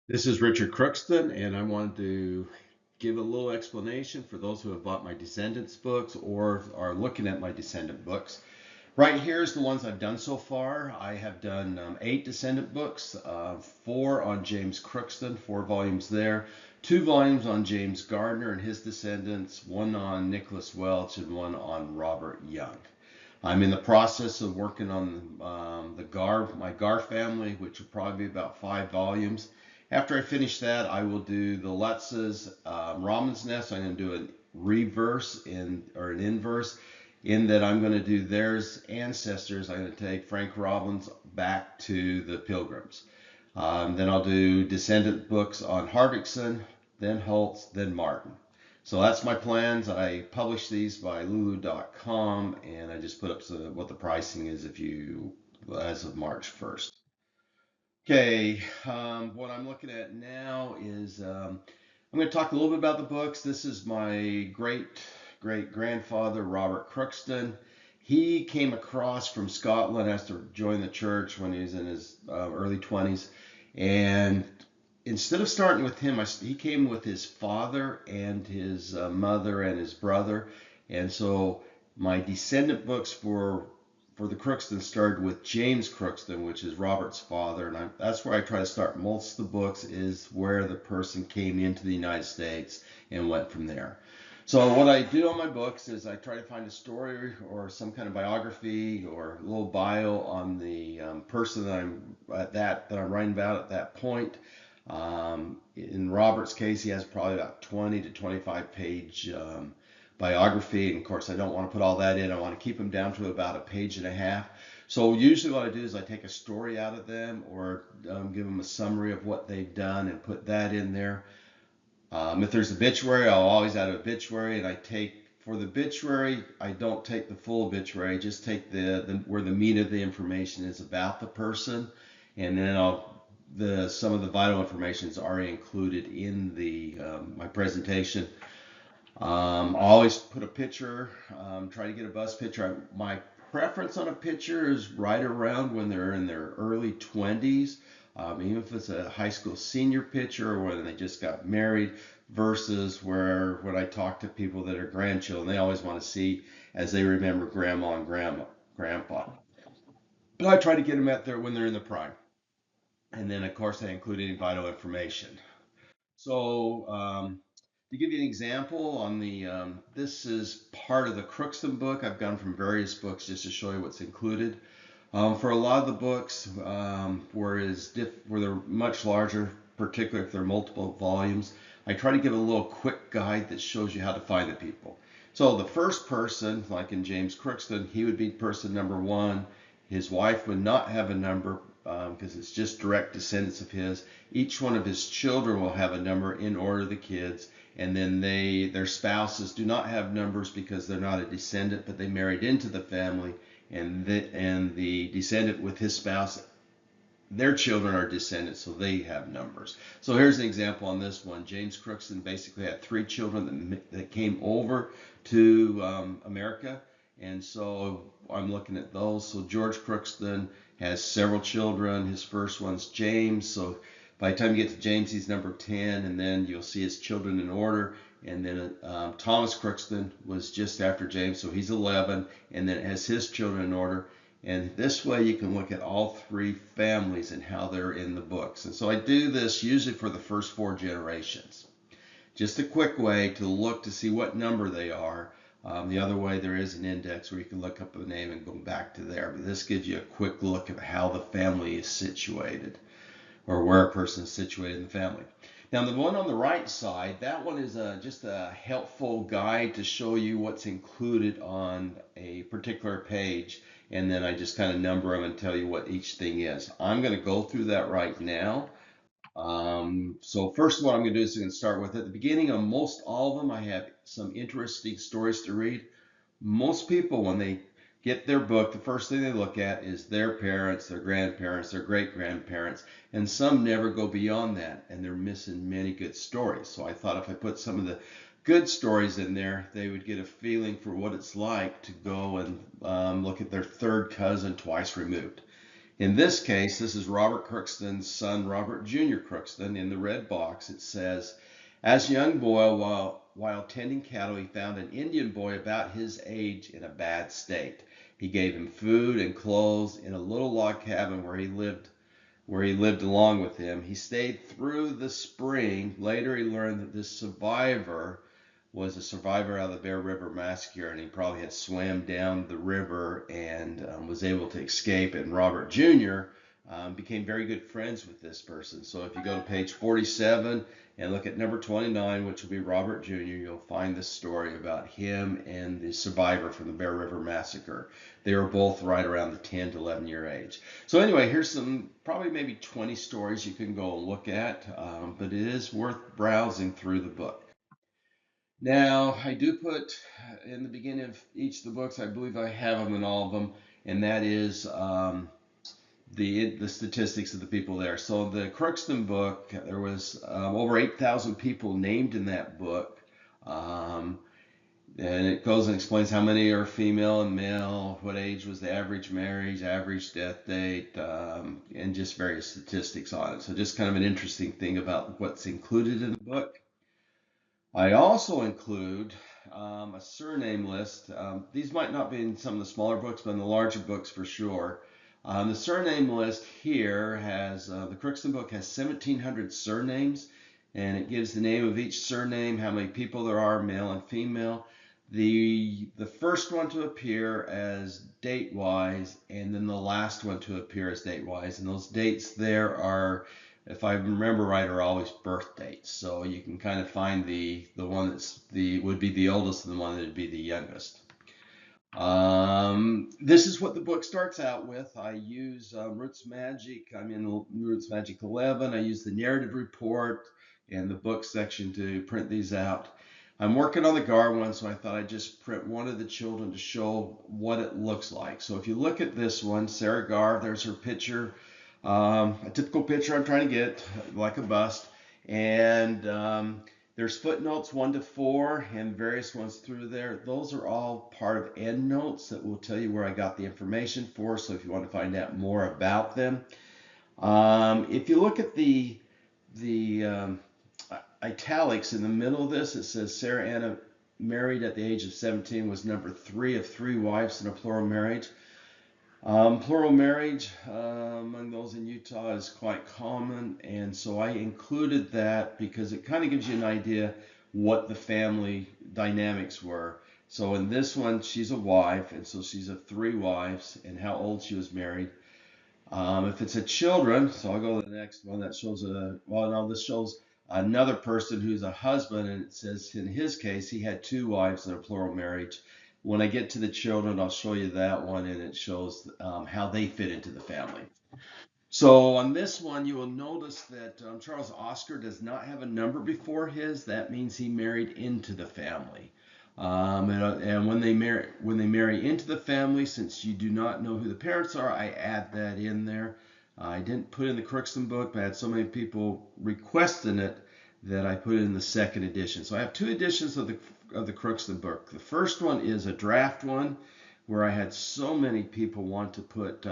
This is Richard Crookston, and I wanted to give a little explanation for those who have bought my Descendants books or are looking at my Descendant books. Right here is the ones I've done so far. I have done 8 Descendant books, 4 on James Crookston, 4 volumes there, 2 volumes on James Gardner and his Descendants, 1 on Nicholas Welch, and 1 on Robert Young. I'm in the process of working on my Gar family, which will probably be about 5 volumes. After I finish that, I will do the Lutz's Ramon's Nest. I'm going to do a reverse or an inverse in that I'm going to do their ancestors. I'm going to take Frank Robbins back to the Pilgrims. Then I'll do Descendant books on Hardrickson, then Holtz, then Martin. So that's my plans. I publish these by lulu.com, and I just put up what the pricing is as of March 1st. Okay, what I'm looking at now is I'm going to talk a little bit about the books. This is my great grandfather, Robert Crookston. He came across from Scotland after joining the church when he was in his early 20s. And instead of starting with him, he came with his father and his mother and his brother. And so my descendant books for the Crookston started with James Crookston, which is Robert's father, and that's where I try to start most of the books, is where the person came into the United States and went from there. So what I do on my books is I try to find a story or some kind of biography or a little bio on the person that I'm writing about at that point. In Robert's case, he has probably about 20 to 25 page biography. And of course, I don't want to put all that in. I want to keep them down to about a page and a half. So usually what I do is I take a story out of them or give them a summary of what they've done and put that in there. If there's obituary, I'll always add an obituary, and for the obituary, I don't take the full obituary. I just take where the meat of the information is about the person, and then some of the vital information is already included in my presentation. I always put a picture, try to get a bust picture. My preference on a picture is right around when they're in their early 20s, even if it's a high school senior picture or when they just got married, versus when I talk to people that are grandchildren, they always want to see as they remember grandma and grandpa. But I try to get them at there when they're in the prime. And then, of course, I include any vital information. So, to give you an example, this is part of the Crookston book. I've gone from various books just to show you what's included. For a lot of the books, where they're much larger, particularly if they're multiple volumes, I try to give a little quick guide that shows you how to find the people. So the first person, like in James Crookston, he would be person number 1. His wife would not have a number because it's just direct descendants of his. Each one of his children will have a number in order of the kids, and then their spouses do not have numbers because they're not a descendant, but they married into the family, and the descendant with his spouse, their children are descendants, so they have numbers. So here's an example on this one. James Crookston basically had 3 children that came over to America, and so I'm looking at those. So George Crookston has several children. His first one's James, so by the time you get to James, he's number 10, and then you'll see his children in order. And then Thomas Crookston was just after James, so he's 11, and then it has his children in order. And this way you can look at all 3 families and how they're in the books. And so I do this usually for the first 4 generations. Just a quick way to look to see what number they are. The other way, there is an index where you can look up a name and go back to there. But this gives you a quick look at how the family is situated, or where a person is situated in the family. Now, the one on the right side, that one is just a helpful guide to show you what's included on a particular page, and then I just kind of number them and tell you what each thing is. I'm going to go through that right now. So first, what I'm going to do is I'm going to start with at the beginning of most all of them, I have some interesting stories to read. Most people, when they get their book, the first thing they look at is their parents, their grandparents, their great grandparents, and some never go beyond that, and they're missing many good stories. So I thought if I put some of the good stories in there, they would get a feeling for what it's like to go and look at their third cousin twice removed. In this case, this is Robert Crookston's son, Robert Jr. Crookston. In the red box, it says, as a young boy, while tending cattle, he found an Indian boy about his age in a bad state. He gave him food and clothes in a little log cabin where he lived along with him. He stayed through the spring. Later, he learned that this survivor was a survivor out of the Bear River Massacre, and he probably had swam down the river and was able to escape. And Robert Jr. Became very good friends with this person. So if you go to page 47 and look at number 29, which will be Robert Jr., you'll find this story about him and the survivor from the Bear River Massacre. They were both right around the 10 to 11 year age. So anyway, here's some probably maybe 20 stories you can go and look at, but it is worth browsing through the book. Now, I do put in the beginning of each of the books, I believe I have them in all of them, and that is the statistics of the people there. So the Crookston book, there was over 8,000 people named in that book, and it goes and explains how many are female and male, what age was the average marriage, average death date, and just various statistics on it. So just kind of an interesting thing about what's included in the book. I also include a surname list. These might not be in some of the smaller books, but in the larger books for sure. The surname list here has, the Crookston book has 1,700 surnames, and it gives the name of each surname, how many people there are, male and female. The first one to appear as date-wise, and then the last one to appear as date-wise. And those dates there are, if I remember right, are always birth dates. So you can kind of find the one that's would be the oldest and the one that would be the youngest. This is what the book starts out with. I use Roots Magic. I'm in Roots Magic 11. I use the narrative report and the book section to print these out. I'm working on the Gar one, so I thought I'd just print one of the children to show what it looks like. So if you look at this one, Sarah Gar, there's her picture, a typical picture I'm trying to get, like a bust. And there's footnotes 1 to 4 and various ones through there. Those are all part of endnotes that will tell you where I got the information for. So if you want to find out more about them, if you look at the italics in the middle of this, it says Sarah Anna, married at the age of 17, was number 3 of 3 wives in a plural marriage. Plural marriage among those in Utah is quite common, and so I included that because it kind of gives you an idea what the family dynamics were. So in this one, she's a wife, and so she's of 3 wives, and how old she was married. If it's a children, so I'll go to the next one. That shows this shows another person who's a husband, and it says in his case he had 2 wives in a plural marriage. When I get to the children, I'll show you that one, and it shows how they fit into the family. So on this one, you will notice that Charles Oscar does not have a number before his. That means he married into the family. And when they marry into the family, since you do not know who the parents are, I add that in there. I didn't put in the Crookston book, but I had so many people requesting it that I put it in the second edition. So I have 2 editions of the Crookston book. The first one is a draft one, where I had so many people want to put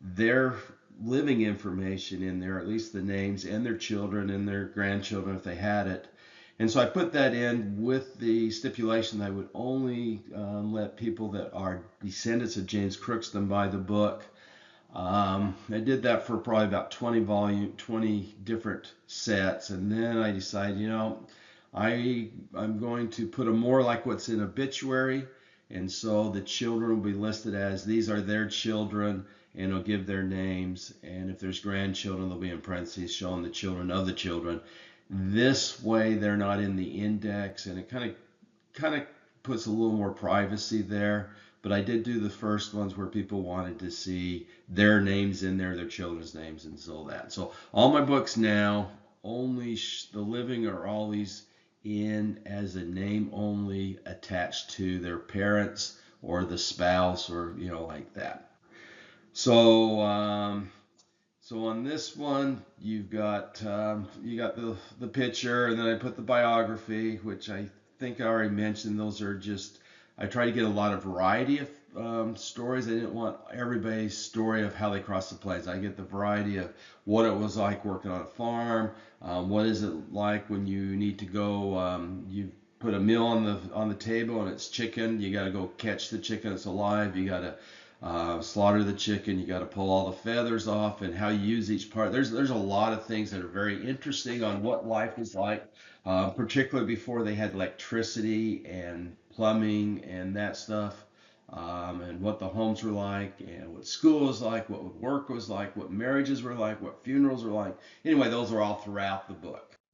their living information in there, at least the names, and their children and their grandchildren if they had it. And so I put that in with the stipulation that I would only let people that are descendants of James Crookston buy the book. I did that for probably about 20 different sets, and then I decided, I'm going to put them more like what's in obituary, and so the children will be listed as these are their children, and it'll give their names, and if there's grandchildren, they'll be in parentheses showing the children of the children. This way, they're not in the index, and it kind of puts a little more privacy there. But I did do the first ones where people wanted to see their names in there, their children's names, and so that. So all my books now, only the living are always in as a name only attached to their parents or the spouse or, like that. So so on this one, you've got the picture, and then I put the biography, which I think I already mentioned. Those are just, I try to get a lot of variety stories. I didn't want everybody's story of how they crossed the plains. I get the variety of what it was like working on a farm. What is it like when you need to go? You put a meal on the table and it's chicken. You got to go catch the chicken. It's alive. You got to slaughter the chicken. You got to pull all the feathers off and how you use each part. There's a lot of things that are very interesting on what life was like, particularly before they had electricity and plumbing and that stuff, and what the homes were like, and what school was like, what work was like, what marriages were like, what funerals were like. Anyway, those are all throughout the book.